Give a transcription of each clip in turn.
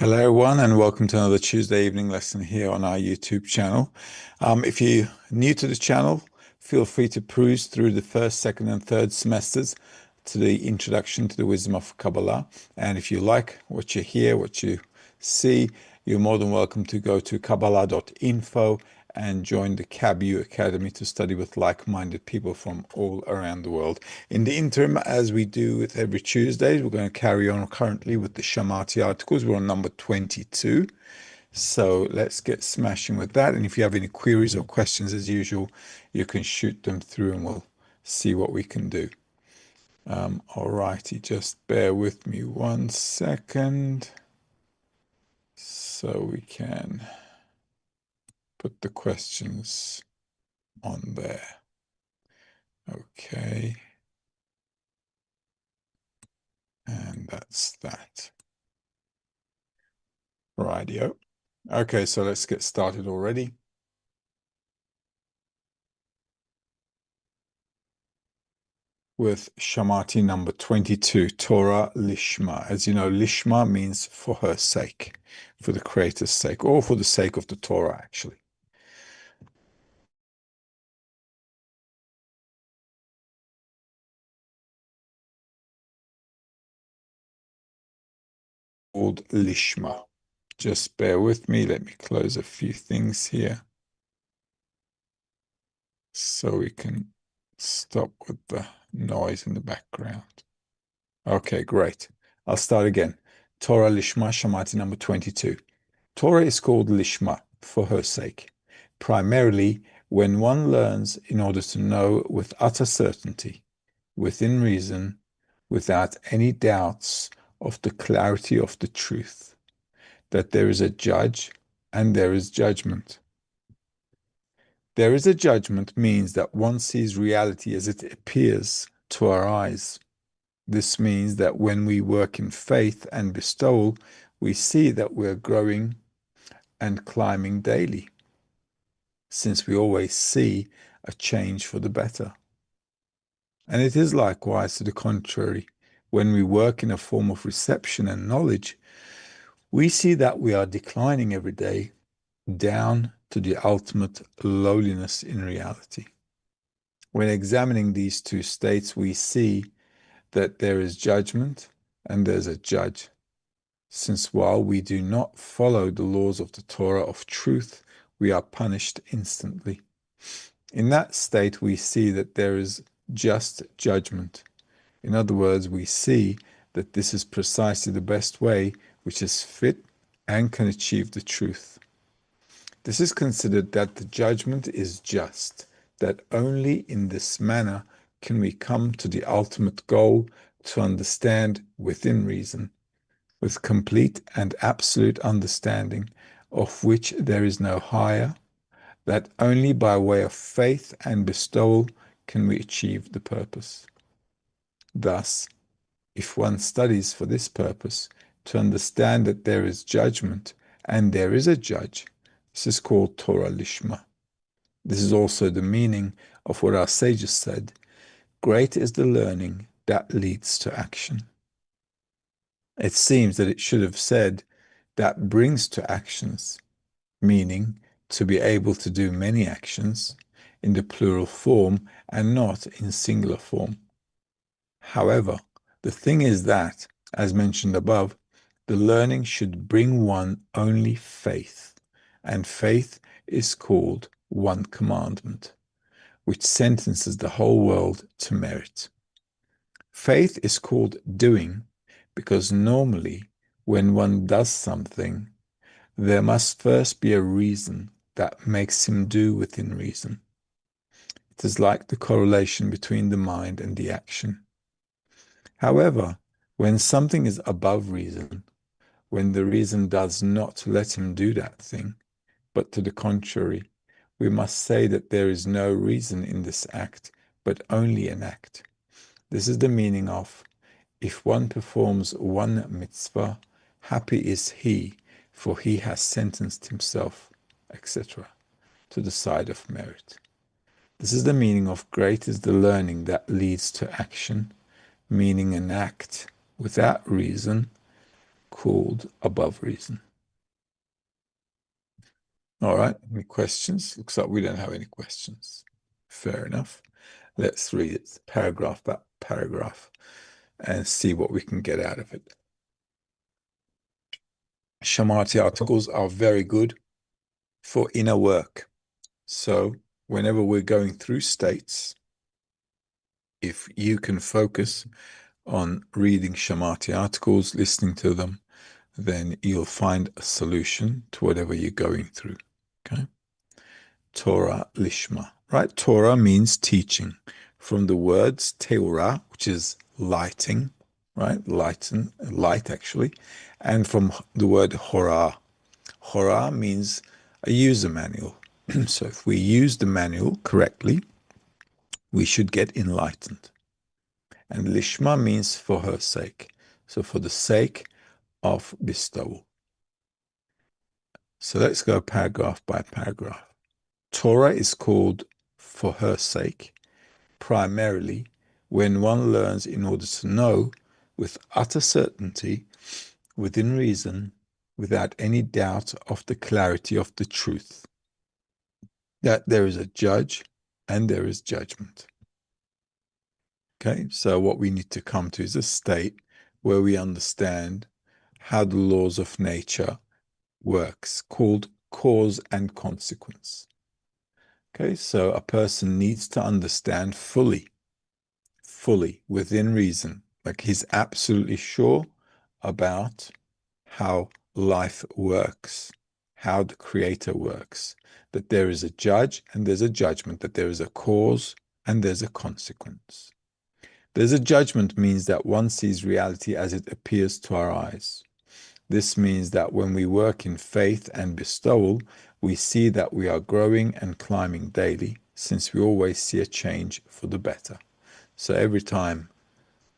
Hello, everyone, and welcome to another Tuesday evening lesson here on our YouTube channel. If you're new to the channel, feel free to peruse through the first, second, and third semesters to the introduction to the wisdom of Kabbalah. And if you like what you hear, what you see, you're more than welcome to go to Kabbalah.info and join the KABU Academy to study with like-minded people from all around the world. In the interim, as we do with every Tuesday, we're going to carry on currently with the Shamati articles. We're on number 22. So let's get smashing with that. And if you have any queries or questions, as usual, you can shoot them through and we'll see what we can do. All righty, just bear with me 1 second so we can put the questions on there. Okay. And that's that. Rightio. Okay, so let's get started already. With Shamati number 22, Torah Lishma. As you know, Lishma means for her sake, for the Creator's sake, or for the sake of the Torah, actually. Called Lishma. Just bear with me. Let me close a few things here so we can stop with the noise in the background. Okay, great. I'll start again. Torah Lishma, Shamati number 22. Torah is called Lishma for her sake, primarily when one learns in order to know with utter certainty, within reason, without any doubts of the clarity of the truth, that there is a judge and there is judgment. There is a judgment means that one sees reality as it appears to our eyes. This means that when we work in faith and bestowal, we see that we're growing and climbing daily, since we always see a change for the better. And it is likewise to the contrary. When we work in a form of reception and knowledge, we see that we are declining every day down to the ultimate lowliness in reality. When examining these two states, we see that there is judgment and there's a judge. Since while we do not follow the laws of the Torah of truth, we are punished instantly. In that state, we see that there is just judgment. In other words, we see that this is precisely the best way which is fit and can achieve the truth. This is considered that the judgment is just, that only in this manner can we come to the ultimate goal to understand within reason, with complete and absolute understanding of which there is no higher, that only by way of faith and bestowal can we achieve the purpose. Thus, if one studies for this purpose, to understand that there is judgment and there is a judge, this is called Torah Lishma. This is also the meaning of what our sages said, great is the learning that leads to action. It seems that it should have said, that brings to actions, meaning to be able to do many actions in the plural form and not in singular form. However, the thing is that, as mentioned above, the learning should bring one only faith, and faith is called one commandment, which sentences the whole world to merit. Faith is called doing because normally when one does something, there must first be a reason that makes him do within reason. It is like the correlation between the mind and the action. However, when something is above reason, when the reason does not let him do that thing, but to the contrary, we must say that there is no reason in this act, but only an act. This is the meaning of, if one performs one mitzvah, happy is he, for he has sentenced himself, etc., to the side of merit. This is the meaning of great is the learning that leads to action, meaning an act without reason, called above reason. All right, any questions? Looks like we don't have any questions. Fair enough. Let's read it paragraph by paragraph and see what we can get out of it. Shamati articles are very good for inner work. So whenever we're going through states, if you can focus on reading Shamati articles, listening to them, then you'll find a solution to whatever you're going through. Okay. Torah Lishma, right? Torah means teaching. From the words Teorah, which is lighting, right? Light actually. And from the word Horah. Horah means a user manual. So if we use the manual correctly, we should get enlightened. And Lishma means for her sake. So for the sake of bestowal. So let's go paragraph by paragraph. Torah is called for her sake, primarily when one learns in order to know with utter certainty, within reason, without any doubt of the clarity of the truth, that there is a judge and there is judgment. Okay, so what we need to come to is a state where we understand how the laws of nature works, called cause and consequence. Okay, so a person needs to understand fully, within reason, like he's absolutely sure about how life works, how the Creator works, that there is a judge and there's a judgment, that there is a cause and there's a consequence. There's a judgment means that one sees reality as it appears to our eyes. This means that when we work in faith and bestowal, we see that we are growing and climbing daily, since we always see a change for the better. So every time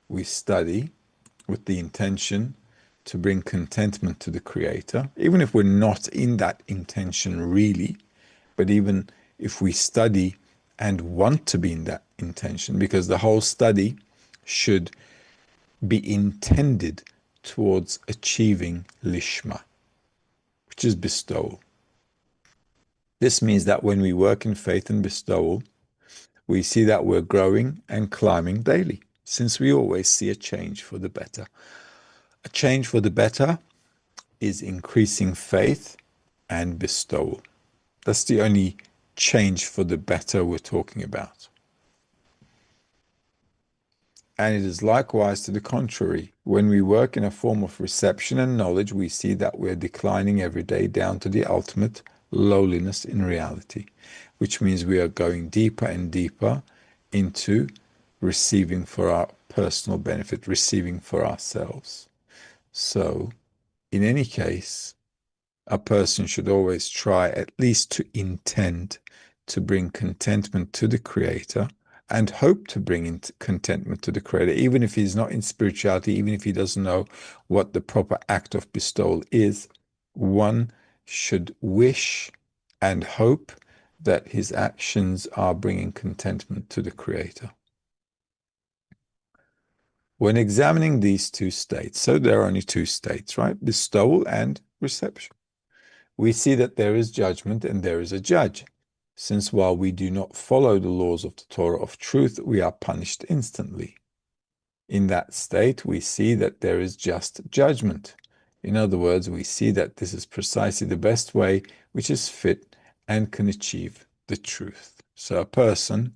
we study with the intention to bring contentment to the Creator, even if we're not in that intention really, but even if we study and want to be in that intention, because the whole study should be intended towards achieving Lishma, which is bestowal. This means that when we work in faith and bestowal, we see that we're growing and climbing daily, since we always see a change for the better. A change for the better is increasing faith and bestowal. That's the only change for the better we're talking about. And it is likewise to the contrary. When we work in a form of reception and knowledge, we see that we're declining every day down to the ultimate lowliness in reality, which means we are going deeper and deeper into receiving for our personal benefit, receiving for ourselves. So, in any case, a person should always try at least to intend to bring contentment to the Creator and hope to bring in contentment to the Creator, even if he's not in spirituality, even if he doesn't know what the proper act of bestowal is. One should wish and hope that his actions are bringing contentment to the Creator. When examining these two states, so there are only two states, right? Bestowal and reception. We see that there is judgment and there is a judge, since while we do not follow the laws of the Torah of truth, we are punished instantly. In that state, we see that there is just judgment. In other words, we see that this is precisely the best way which is fit and can achieve the truth. So a person,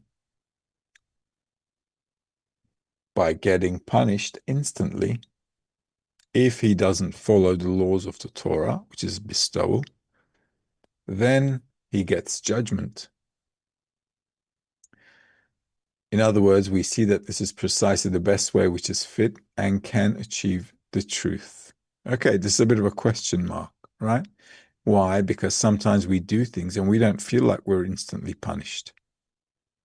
by getting punished instantly, if he doesn't follow the laws of the Torah, which is bestowal, then he gets judgment. In other words, we see that this is precisely the best way which is fit and can achieve the truth. Okay, this is a bit of a question mark, right? Why? Because sometimes we do things and we don't feel like we're instantly punished.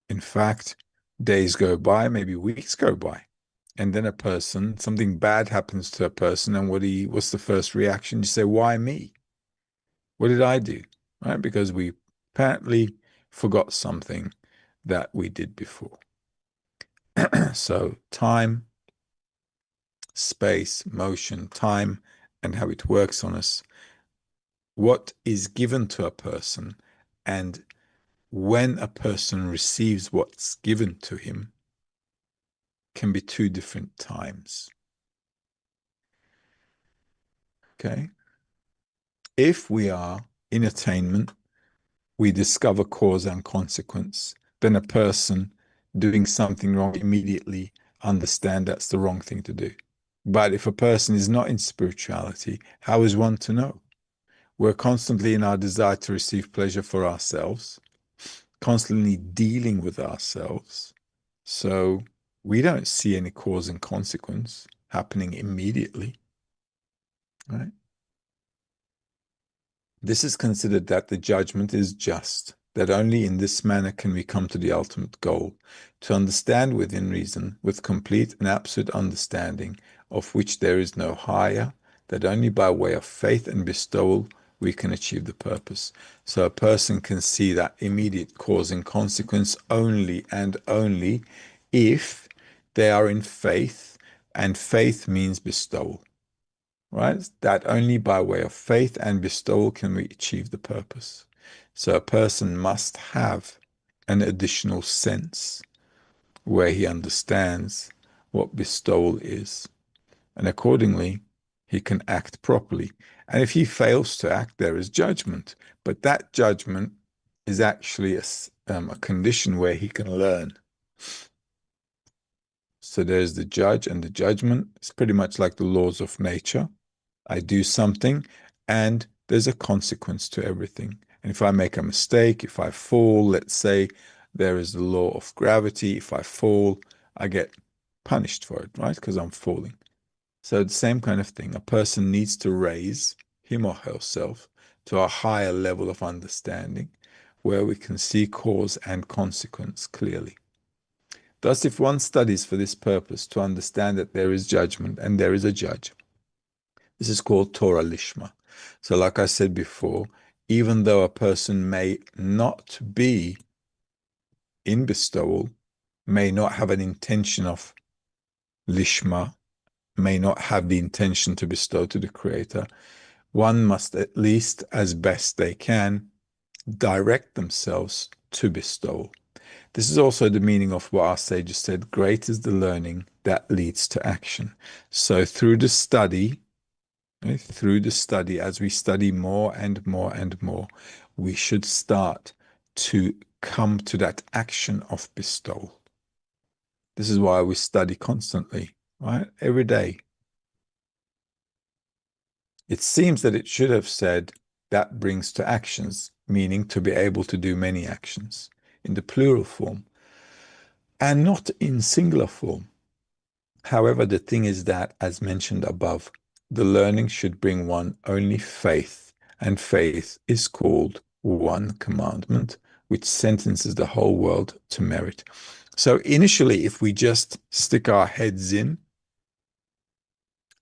In fact, days go by, maybe weeks go by, and then something bad happens to a person, and what's the first reaction? You say, why me? What did I do? Right? Because we apparently forgot something that we did before. So time, space, motion, time, and how it works on us, what is given to a person and when a person receives what's given to him can be two different times. Okay? If we are in attainment, we discover cause and consequence, then a person doing something wrong immediately understand that's the wrong thing to do. But if a person is not in spirituality, how is one to know? We're constantly in our desire to receive pleasure for ourselves, constantly dealing with ourselves. So we don't see any cause and consequence happening immediately, right? This is considered that the judgment is just, that only in this manner can we come to the ultimate goal, to understand within reason, with complete and absolute understanding, of which there is no higher, that only by way of faith and bestowal we can achieve the purpose. So a person can see that immediate cause and consequence only and only if they are in faith, and faith means bestowal. Right? That only by way of faith and bestowal can we achieve the purpose. So a person must have an additional sense where he understands what bestowal is. And accordingly, he can act properly. And if he fails to act, there is judgment. But that judgment is actually a condition where he can learn. So there's the judge and the judgment. It's pretty much like the laws of nature. I do something and there's a consequence to everything. And if I make a mistake, if I fall, let's say there is the law of gravity. If I fall, I get punished for it, right? Because I'm falling. So the same kind of thing. A person needs to raise him or herself to a higher level of understanding where we can see cause and consequence clearly. Thus, if one studies for this purpose to understand that there is judgment and there is a judge, this is called Torah Lishma. So like I said before, even though a person may not be in bestowal, may not have an intention of Lishma, may not have the intention to bestow to the Creator, one must at least, as best they can, direct themselves to bestowal. This is also the meaning of what our sages said, great is the learning that leads to action. So through the study, as we study more and more and more, we should start to come to that action of bestowal. This is why we study constantly, right? Every day. It seems that it should have said that brings to actions, meaning to be able to do many actions in the plural form and not in singular form. However, the thing is that, as mentioned above, the learning should bring one only faith, and faith is called one commandment, which sentences the whole world to merit. So initially, if we just stick our heads in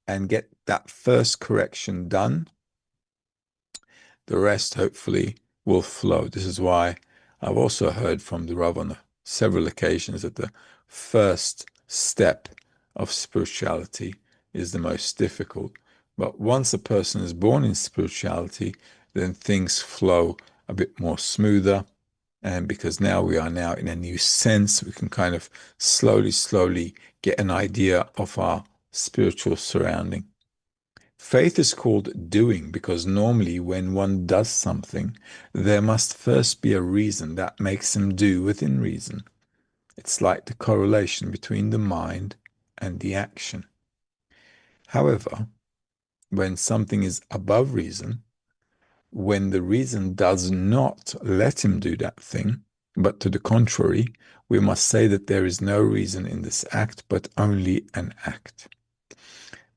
and get that first correction done, the rest hopefully will flow. This is why I've also heard from the Rav on several occasions that the first step of spirituality is the most difficult. But once a person is born in spirituality, then things flow a bit more smoother. And because now we are now in a new sense, we can kind of slowly get an idea of our spiritual surrounding. Faith is called doing because normally when one does something, there must first be a reason that makes him do within reason. It's like the correlation between the mind and the action. However, when something is above reason, when the reason does not let him do that thing, but to the contrary, we must say that there is no reason in this act, but only an act.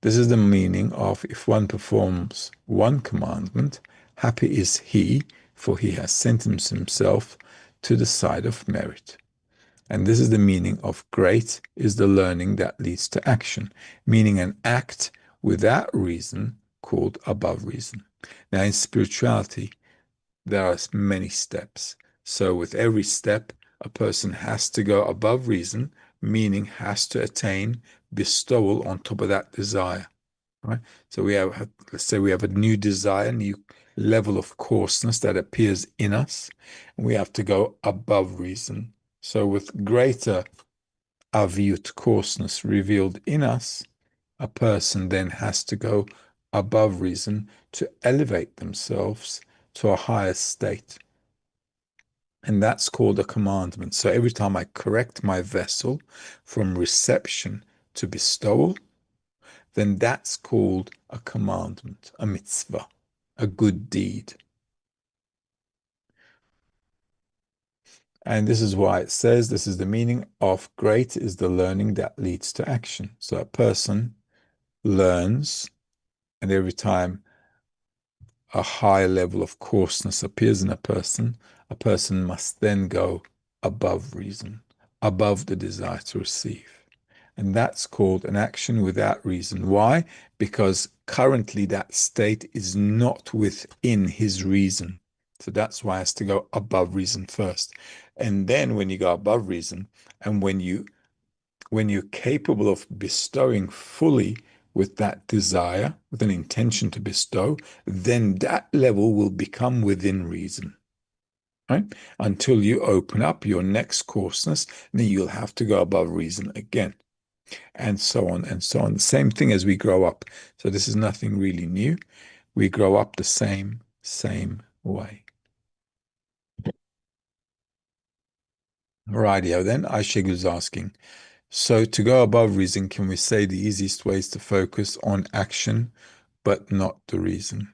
This is the meaning of if one performs one commandment, happy is he, for he has sentenced himself to the side of merit. And this is the meaning of great is the learning that leads to action, meaning an act without reason called above reason. Now in spirituality, there are many steps. So with every step, a person has to go above reason, meaning has to attain bestowal on top of that desire. right? So let's say we have a new desire, new level of coarseness that appears in us, and we have to go above reason. So with greater aviyut, coarseness revealed in us, a person then has to go above reason to elevate themselves to a higher state. And that's called a commandment. So every time I correct my vessel from reception to bestowal, then that's called a commandment, a mitzvah, a good deed. And this is why it says this is the meaning of great is the learning that leads to action. So a person learns, and every time a high level of coarseness appears in a person must then go above reason, above the desire to receive. And that's called an action without reason. Why? Because currently that state is not within his reason. So that's why it has to go above reason first. And then when you go above reason, and when you're capable of bestowing fully with that desire, with an intention to bestow, then that level will become within reason, right? Until you open up your next coarseness, then you'll have to go above reason again, and so on and so on. The same thing as we grow up. So this is nothing really new. We grow up the same way. Rightio then, Aisheg is asking, so to go above reason, can we say the easiest way is to focus on action, but not the reason?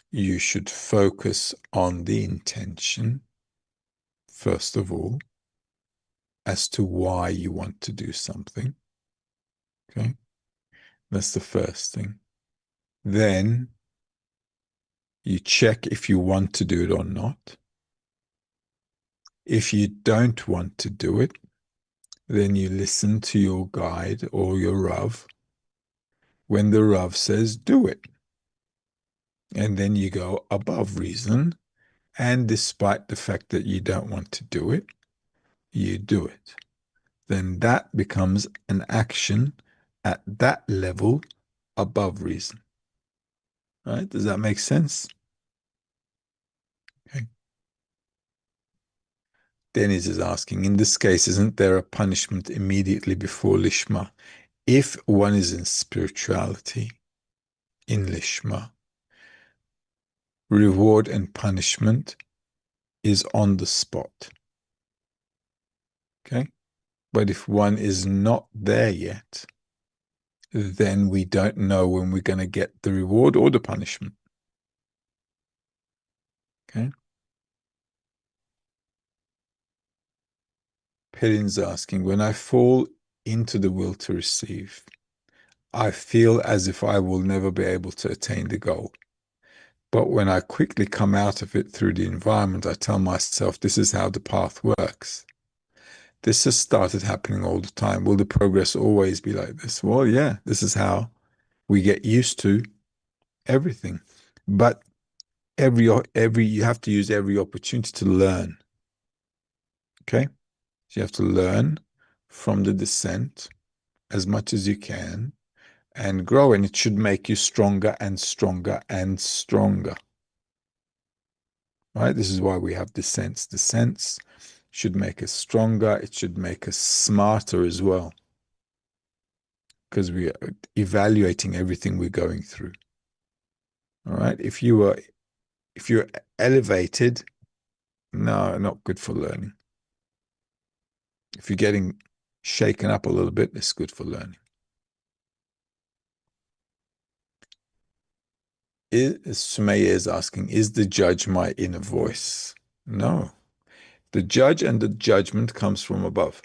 You should focus on the intention, first of all, as to why you want to do something. Okay, that's the first thing. Then you check if you want to do it or not. If you don't want to do it, then you listen to your guide or your Rav when the Rav says do it. And then you go above reason. And despite the fact that you don't want to do it, you do it. Then that becomes an action at that level above reason. Right? Does that make sense? Okay. Dennis is asking, in this case, isn't there a punishment immediately before Lishma? If one is in spirituality, in Lishma, reward and punishment is on the spot. Okay? But if one is not there yet, then we don't know when we're going to get the reward or the punishment. Okay? Pelin's asking, when I fall into the will to receive, I feel as if I will never be able to attain the goal. But when I quickly come out of it through the environment, I tell myself this is how the path works. This has started happening all the time. Will the progress always be like this? Well, yeah, this is how we get used to everything. But every you have to use every opportunity to learn. Okay? So you have to learn from the descent as much as you can and grow, and it should make you stronger and stronger and stronger. Right? This is why we have descents. Descents should make us stronger. It should make us smarter as well, because we are evaluating everything we're going through. All right. If you're elevated, no, not good for learning. If you're getting shaken up a little bit, it's good for learning. Sumaya is asking, is the judge my inner voice? No. The judge and the judgment comes from above.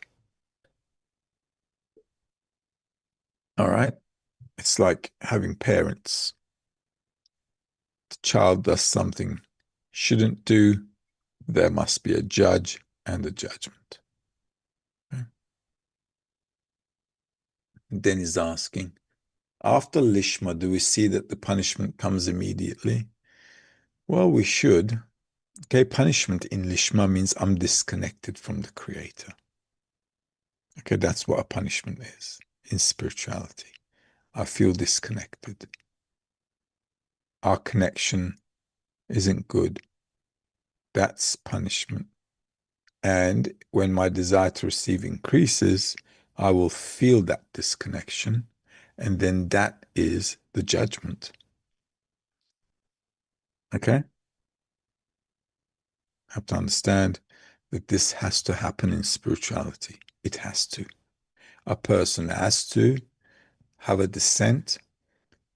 All right. It's like having parents. The child does something shouldn't do, there must be a judge and a judgment. Okay. Then he's asking, after Lishma, do we see that the punishment comes immediately? Well, we should. Okay, punishment in Lishma means I'm disconnected from the Creator. Okay, that's what a punishment is in spirituality. I feel disconnected. Our connection isn't good. That's punishment. And when my desire to receive increases, I will feel that disconnection. And then that is the judgment. Okay? I have to understand that this has to happen in spirituality. It has to. A person has to have a descent.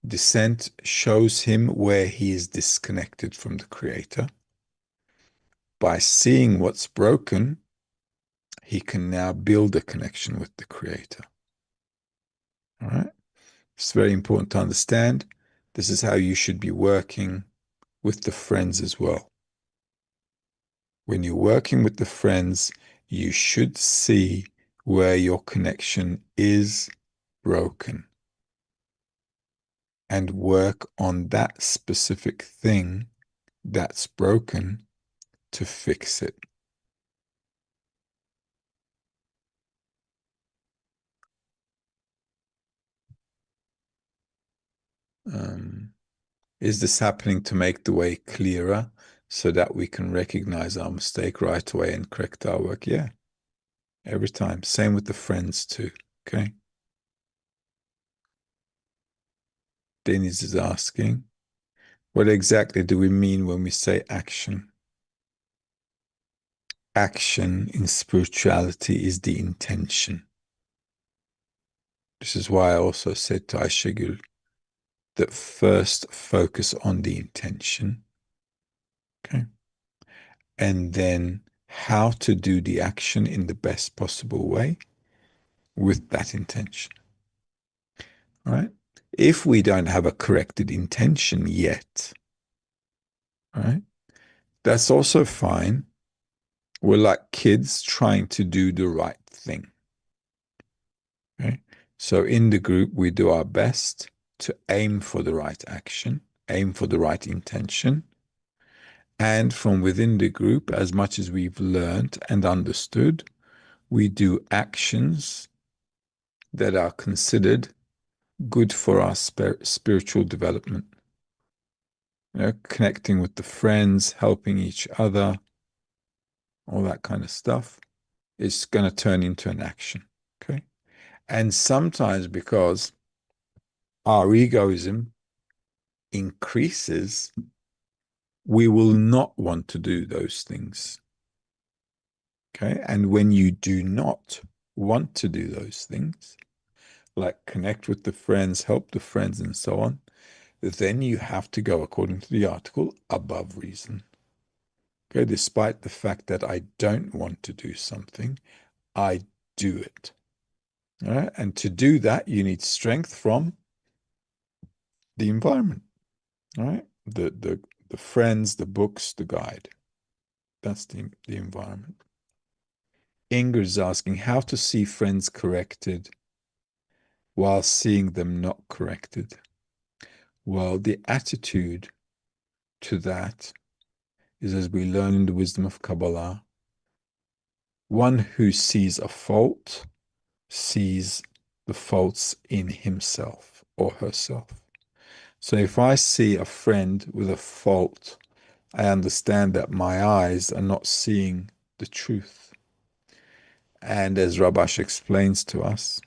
Descent shows him where he is disconnected from the Creator. By seeing what's broken, he can now build a connection with the Creator. All right? It's very important to understand. This is how you should be working with the friends as well. When you're working with the friends, you should see where your connection is broken and work on that specific thing that's broken to fix it. Is this happening to make the way clearer so that we can recognize our mistake right away and correct our work? Yeah, every time. Same with the friends too. Okay. Dennis is asking, what exactly do we mean when we say action? Action in spirituality is the intention. This is why I also said to Aishagul that first focus on the intention. Okay. And then how to do the action in the best possible way with that intention. All right. If we don't have a corrected intention yet, all right, that's also fine. We're like kids trying to do the right thing. Okay. So in the group, we do our best to aim for the right action, aim for the right intention. And from within the group, as much as we've learned and understood, we do actions that are considered good for our spiritual development. You know, connecting with the friends, helping each other, all that kind of stuff is going to turn into an action. Okay. And sometimes because our egoism increases, we will not want to do those things. Okay. And when you do not want to do those things, like connect with the friends, help the friends, and so on, then you have to go, according to the article, above reason. Okay. Despite the fact that I don't want to do something, I do it. All right. And to do that, you need strength from the environment. All right. The friends, the books, the guide. That's the environment. Ingrid's asking how to see friends corrected while seeing them not corrected. Well, the attitude to that is, as we learn in the wisdom of Kabbalah, one who sees a fault sees the faults in himself or herself. So if I see a friend with a fault, I understand that my eyes are not seeing the truth. And as Rabash explains to us,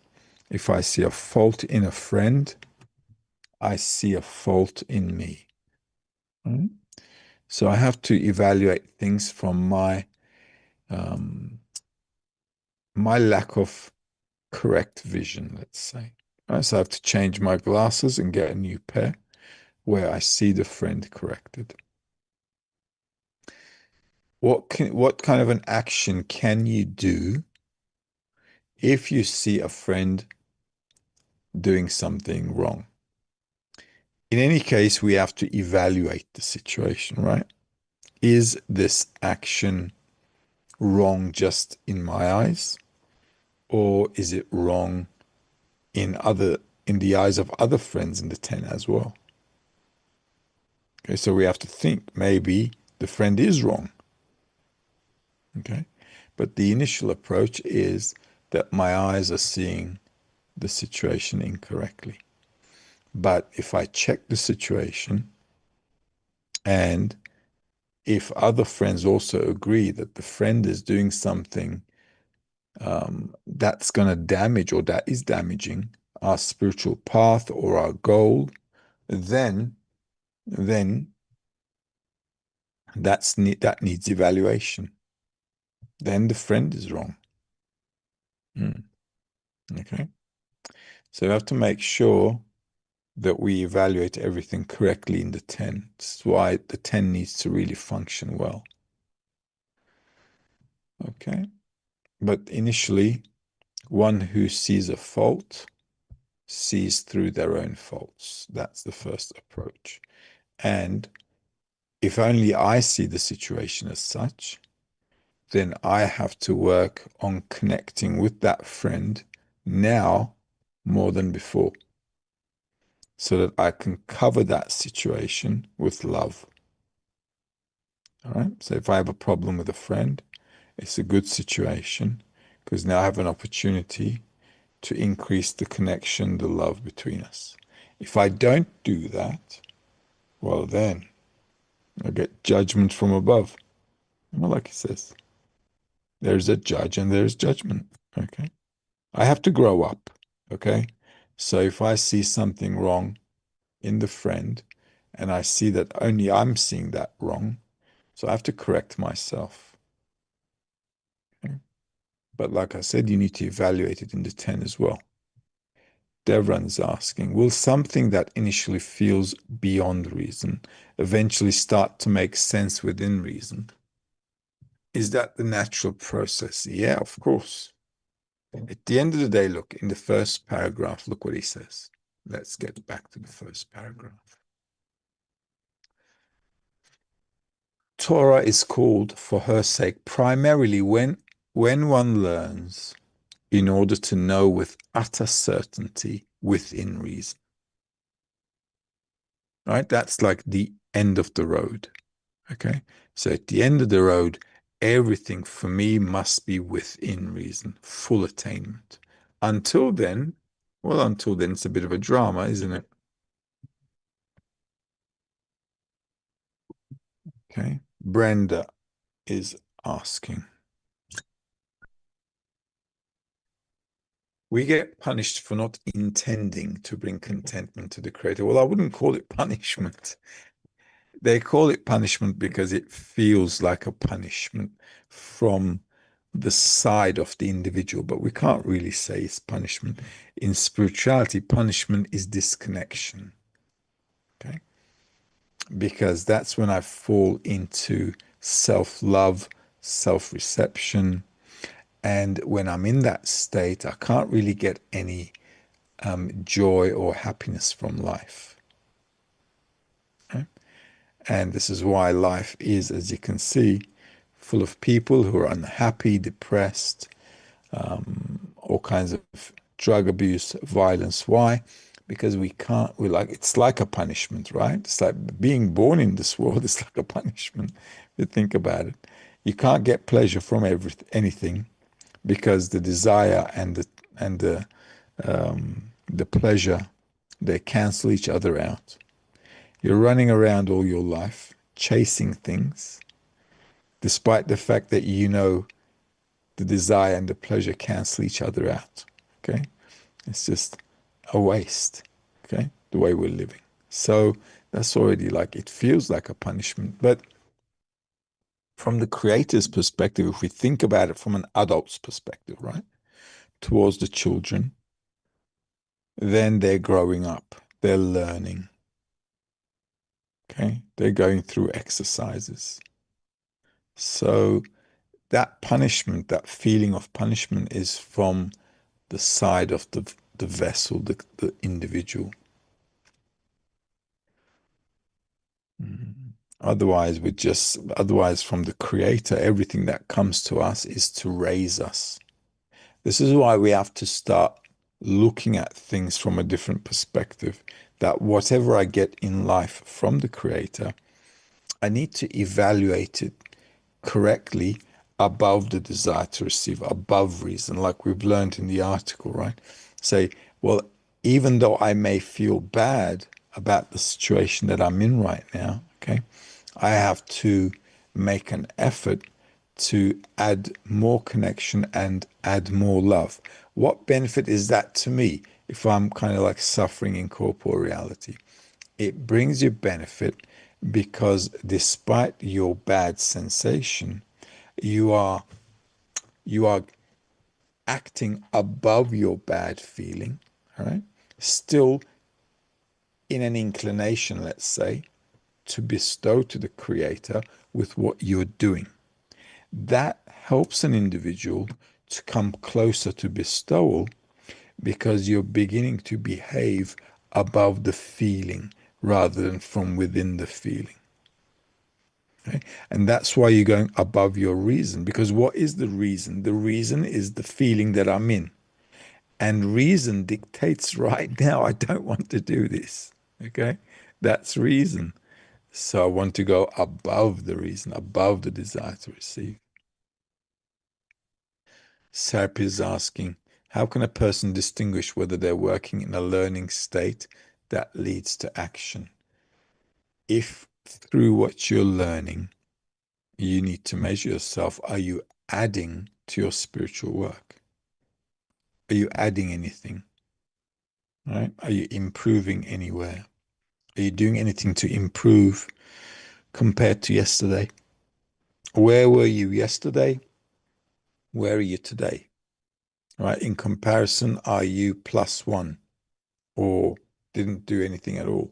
if I see a fault in a friend, I see a fault in me. Right? So I have to evaluate things from my lack of correct vision, let's say. Right? So I have to change my glasses and get a new pair where I see the friend corrected. What kind of an action can you do if you see a friend doing something wrong? In any case, we have to evaluate the situation, right? Is this action wrong just in my eyes, or is it wrong in the eyes of other friends in the 10 as well? Okay, so we have to think maybe the friend is wrong. Okay, but the initial approach is that my eyes are seeing the situation incorrectly. But if I check the situation and if other friends also agree that the friend is doing something that's going to damage or that is damaging our spiritual path or our goal, then then that needs evaluation. Then the friend is wrong. Mm, okay. So we have to make sure that we evaluate everything correctly in the 10. This is why the 10 needs to really function well. Okay. But initially, one who sees a fault sees through their own faults. That's the first approach. And if only I see the situation as such, then I have to work on connecting with that friend now more than before so that I can cover that situation with love. All right. So if I have a problem with a friend, it's a good situation because now I have an opportunity to increase the connection, the love between us. If I don't do that, well, then I get judgment from above. Well, like he says, there's a judge and there's judgment. Okay. I have to grow up. Okay. So if I see something wrong in the friend and I see that only I'm seeing that wrong, so I have to correct myself. Okay? But like I said, you need to evaluate it in the 10 as well. Devran's asking, will something that initially feels beyond reason eventually start to make sense within reason? Is that the natural process? Yeah, of course. At the end of the day, look, in the first paragraph, look what he says. Let's get back to the first paragraph. Torah is called for her sake primarily when one learns in order to know with utter certainty within reason. Right? That's like the end of the road. Okay. So at the end of the road, everything for me must be within reason, full attainment. Until then, well, until then, it's a bit of a drama, isn't it? Okay. Brenda is asking, we get punished for not intending to bring contentment to the Creator. Well, I wouldn't call it punishment. They call it punishment because it feels like a punishment from the side of the individual, but we can't really say it's punishment. In spirituality, punishment is disconnection, okay? Because that's when I fall into self-love, self-reception, and when I'm in that state, I can't really get any joy or happiness from life. Okay? And this is why life is, as you can see, full of people who are unhappy, depressed, all kinds of drug abuse, violence. Why? Because we're like, it's like a punishment, right? It's like being born in this world is like a punishment. If you think about it, you can't get pleasure from anything because the desire and the pleasure, they cancel each other out. You're running around all your life chasing things, despite the fact that you know the desire and the pleasure cancel each other out. Okay. It's just a waste. Okay. The way we're living. So that's already like, it feels like a punishment. But from the creator's perspective, if we think about it from an adult's perspective, right, towards the children, then they're growing up, they're learning. Okay. They're going through exercises. So that punishment, that feeling of punishment is from the side of the vessel, the individual. Mhm. Otherwise, from the creator, everything that comes to us is to raise us. This is why we have to start looking at things from a different perspective, that whatever I get in life from the creator, I need to evaluate it correctly above the desire to receive, above reason, like we've learned in the article, right? Say, well, even though I may feel bad about the situation that I'm in right now, okay, I have to make an effort to add more connection and add more love. What benefit is that to me if I'm kind of like suffering in corporeality? It brings you benefit because despite your bad sensation, you are you are acting above your bad feeling, all right? Still in an inclination, let's say, to bestow to the creator with what you're doing. That helps an individual to come closer to bestowal because you're beginning to behave above the feeling rather than from within the feeling. Okay? And that's why you're going above your reason. Because what is the reason? The reason is the feeling that I'm in. And reason dictates right now, I don't want to do this. Okay? That's reason. So I want to go above the reason, above the desire to receive. Sarp is asking, how can a person distinguish whether they're working in a learning state that leads to action? If through what you're learning, you need to measure yourself, are you adding to your spiritual work? Are you adding anything? Right? Are you improving anywhere? Are you doing anything to improve compared to yesterday? Where were you yesterday? Where are you today? Right? In comparison, are you +1 or didn't do anything at all?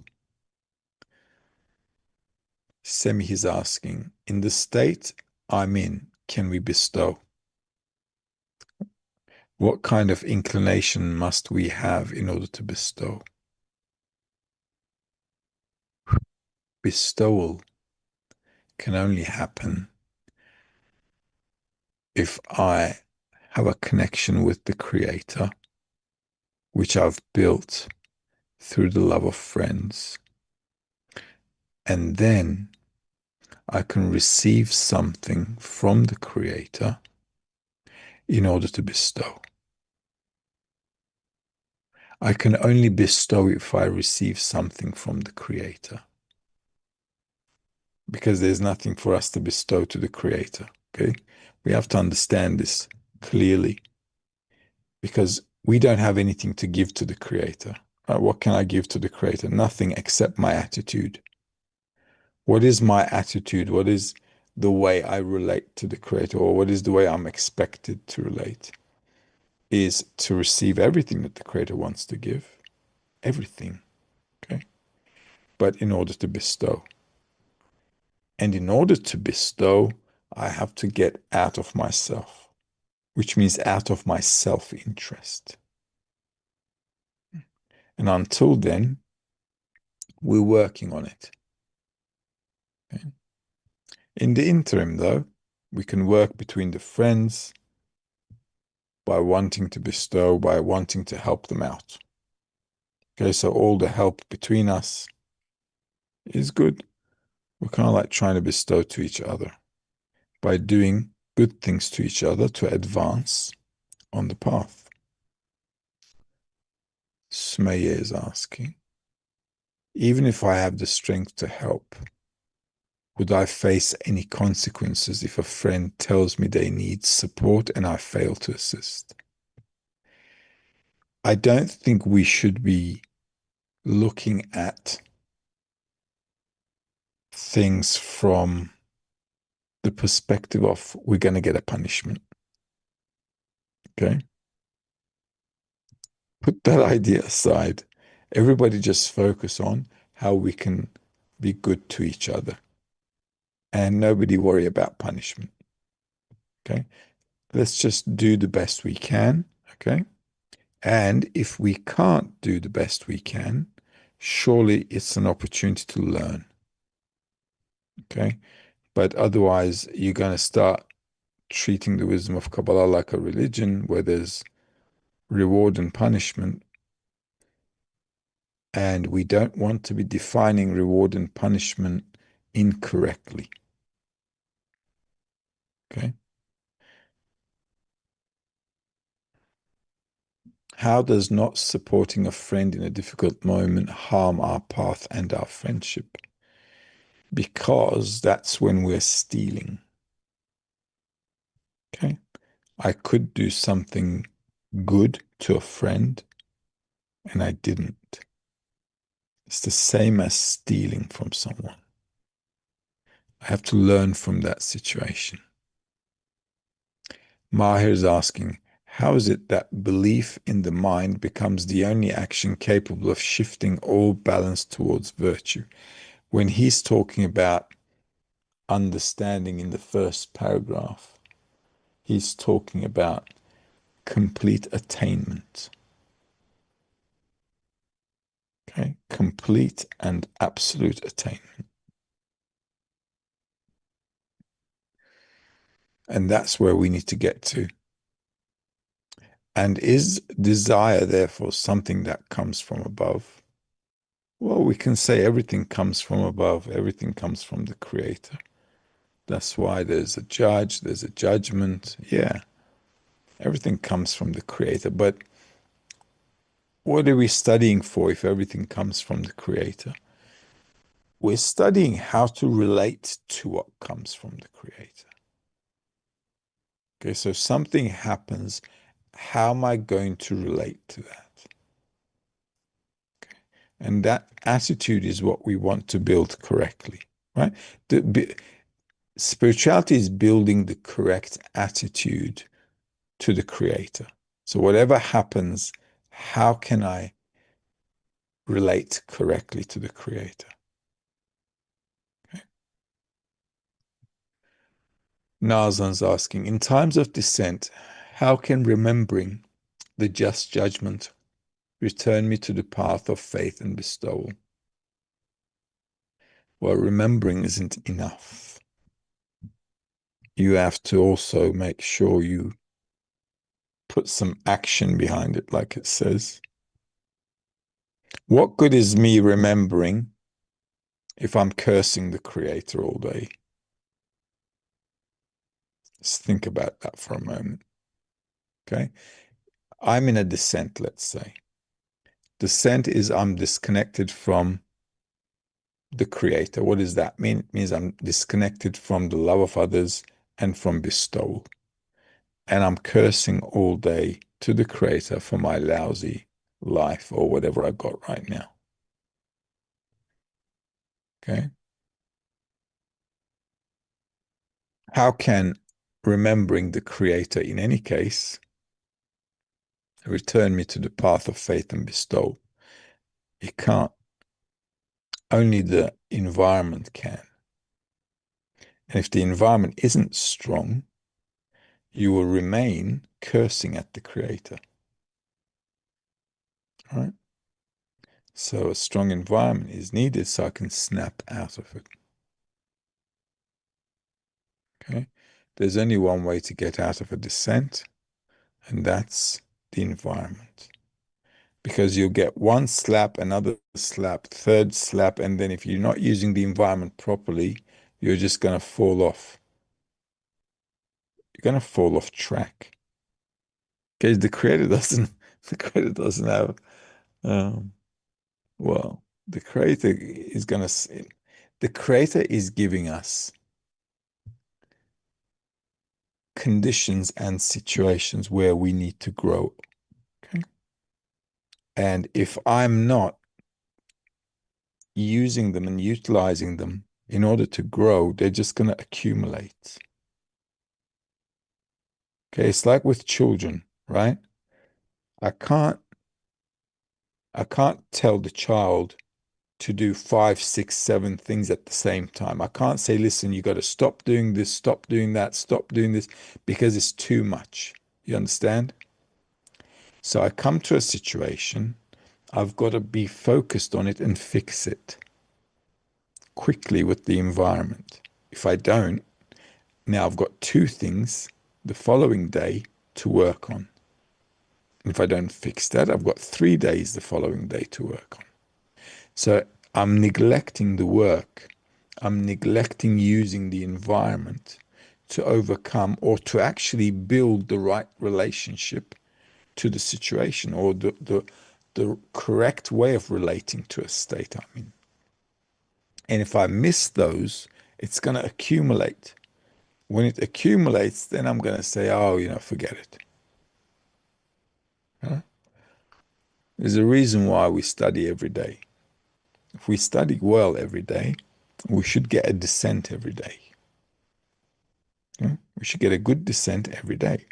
Semi is asking, in the state I'm in, can we bestow? What kind of inclination must we have in order to bestow? Bestowal can only happen if I have a connection with the Creator, which I've built through the love of friends. And then I can receive something from the Creator in order to bestow. I can only bestow if I receive something from the Creator, because there's nothing for us to bestow to the Creator. Okay? We have to understand this clearly because we don't have anything to give to the Creator. What can I give to the Creator? Nothing except my attitude. What is my attitude? What is the way I relate to the Creator, or what is the way I'm expected to relate? Is to receive everything that the Creator wants to give. Everything. Okay? But in order to bestow. And in order to bestow, I have to get out of myself, which means out of my self-interest. And until then, we're working on it. Okay? In the interim, though, we can work between the friends by wanting to bestow, by wanting to help them out. Okay, so all the help between us is good. We're kind of like trying to bestow to each other by doing good things to each other to advance on the path. Smeye is asking, even if I have the strength to help, would I face any consequences if a friend tells me they need support and I fail to assist? I don't think we should be looking at things from the perspective of we're going to get a punishment. Okay? Put that idea aside. Everybody just focus on how we can be good to each other and nobody worry about punishment. Okay? Let's just do the best we can. Okay? And if we can't do the best we can, surely it's an opportunity to learn. Okay? But otherwise, you're going to start treating the wisdom of Kabbalah like a religion where there's reward and punishment. And we don't want to be defining reward and punishment incorrectly. Okay? How does not supporting a friend in a difficult moment harm our path and our friendship? Because that's when we're stealing. Okay. I could do something good to a friend and I didn't. It's the same as stealing from someone. I have to learn from that situation. Mahir is asking, how is it that belief in the mind becomes the only action capable of shifting all balance towards virtue? When he's talking about understanding in the first paragraph, he's talking about complete attainment. Okay, complete and absolute attainment. And that's where we need to get to. And is desire, therefore, something that comes from above? Well, we can say everything comes from above, everything comes from the Creator. That's why there's a judge, there's a judgment. Yeah, everything comes from the Creator. But what are we studying for if everything comes from the Creator? We're studying how to relate to what comes from the Creator. Okay, so something happens. How am I going to relate to that? Okay. And that attitude is what we want to build correctly, right? Spirituality is building the correct attitude to the Creator. So whatever happens, how can I relate correctly to the Creator? Okay. Nazan's asking, in times of dissent, how can remembering the just judgment return me to the path of faith and bestowal? Well, remembering isn't enough. You have to also make sure you put some action behind it, like it says. What good is me remembering if I'm cursing the Creator all day? Let's think about that for a moment. Okay. I'm in a dissent, let's say. Dissent is I'm disconnected from the Creator. What does that mean? It means I'm disconnected from the love of others and from bestowal. And I'm cursing all day to the Creator for my lousy life or whatever I've got right now. Okay. How can remembering the Creator in any case return me to the path of faith and bestowal? It can't. Only the environment can. And if the environment isn't strong, you will remain cursing at the Creator. All right? So a strong environment is needed so I can snap out of it. Okay? There's only one way to get out of a dissent, and that's the environment. Because you'll get one slap, another slap, third slap, and then if you're not using the environment properly, you're just going to fall off. You're going to fall off track. Okay, the Creator doesn't have, well, the Creator is giving us conditions and situations where we need to grow. Okay. And if I'm not using them and utilizing them in order to grow, they're just going to accumulate. Okay, it's like with children, right? I can't I can't tell the child to do five, six, seven things at the same time. I can't say, listen, you got to stop doing this, stop doing that, stop doing this, because it's too much. You understand? So I come to a situation, I've got to be focused on it and fix it quickly with the environment. If I don't, now I've got two things the following day to work on. And if I don't fix that, I've got 3 days the following day to work on. So I'm neglecting the work. I'm neglecting using the environment to overcome or to actually build the right relationship to the situation, or the correct way of relating to a state, I mean. And if I miss those, it's going to accumulate. When it accumulates, then I'm going to say, oh, forget it. Huh? There's a reason why we study every day. If we study well every day, we should get a descent every day. Huh? We should get a good descent every day.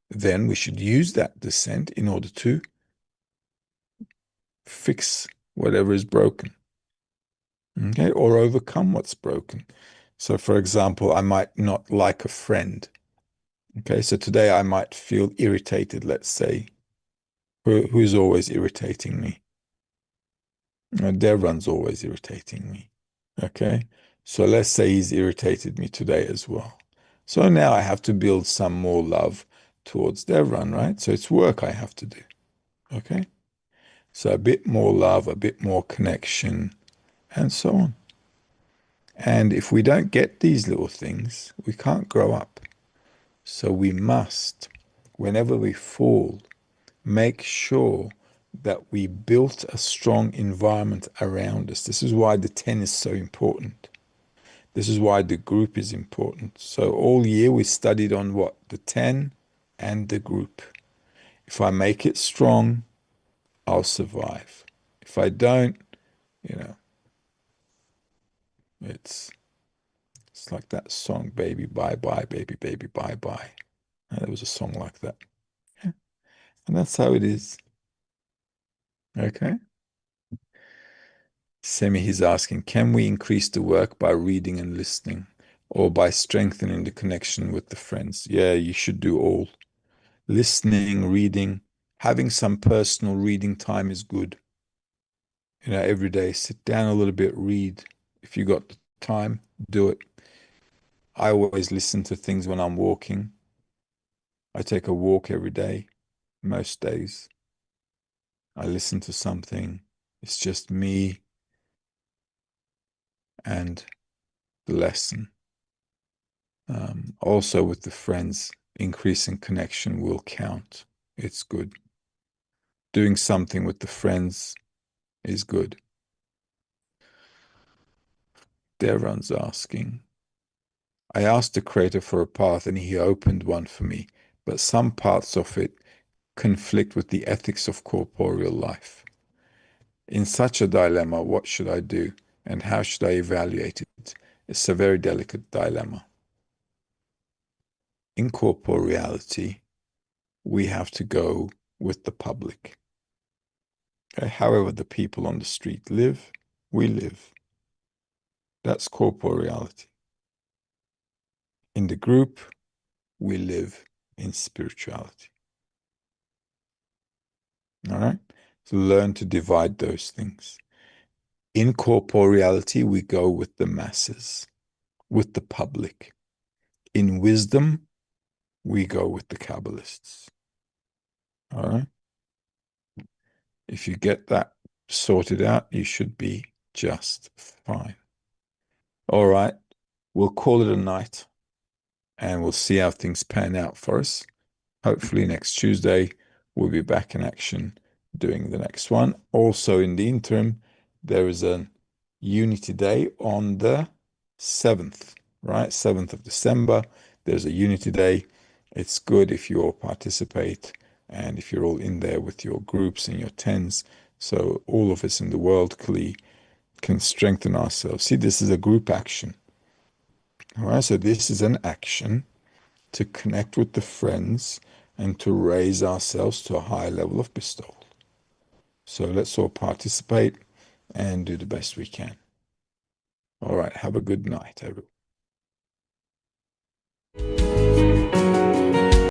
Then we should use that descent in order to fix whatever is broken, okay, or overcome what's broken. So, for example, I might not like a friend. Okay, so today I might feel irritated, let's say. Who's always irritating me? Devran's always irritating me. Okay, so let's say he's irritated me today as well. So now I have to build some more love towards Devran, right? So it's work I have to do. Okay, so a bit more love, a bit more connection, and so on. And if we don't get these little things, we can't grow up. So we must, whenever we fall, make sure that we built a strong environment around us. This is why the 10 is so important. This is why the group is important. So all year we studied on what? The 10 and the group. If I make it strong, I'll survive. If I don't, you know, it's like that song, Baby Bye Bye, Baby Baby Bye Bye. There was a song like that. Yeah. And that's how it is. Okay. Semi, he's asking, can we increase the work by reading and listening or by strengthening the connection with the friends? Yeah, you should do all. Listening, reading, having some personal reading time is good. Every day, sit down a little bit, read. If you got the time, do it. I always listen to things when I'm walking. I take a walk every day, most days. I listen to something. It's just me and the lesson. Also with the friends, increasing connection will count. It's good. Doing something with the friends is good. Devran's asking. I asked the creator for a path and he opened one for me, but some parts of it conflict with the ethics of corporeal life. In such a dilemma, what should I do and how should I evaluate it? It's a very delicate dilemma. In corporeality, we have to go with the public. Okay? However the people on the street live, we live. That's corporeality. In the group, we live in spirituality. All right? So learn to divide those things. In corporeality, we go with the masses, with the public. In wisdom, we go with the Kabbalists. All right? If you get that sorted out, you should be just fine. All right. We'll call it a night and we'll see how things pan out for us. Hopefully next Tuesday, we'll be back in action doing the next one. Also, in the interim, there is a Unity Day on the 7th, right? 7th of December. There's a Unity Day. It's good if you all participate and if you're all in there with your groups and your tens. So all of us in the world can strengthen ourselves. See, this is a group action. All right, so this is an action to connect with the friends and to raise ourselves to a higher level of bestowal. So let's all participate and do the best we can. All right, have a good night, everyone.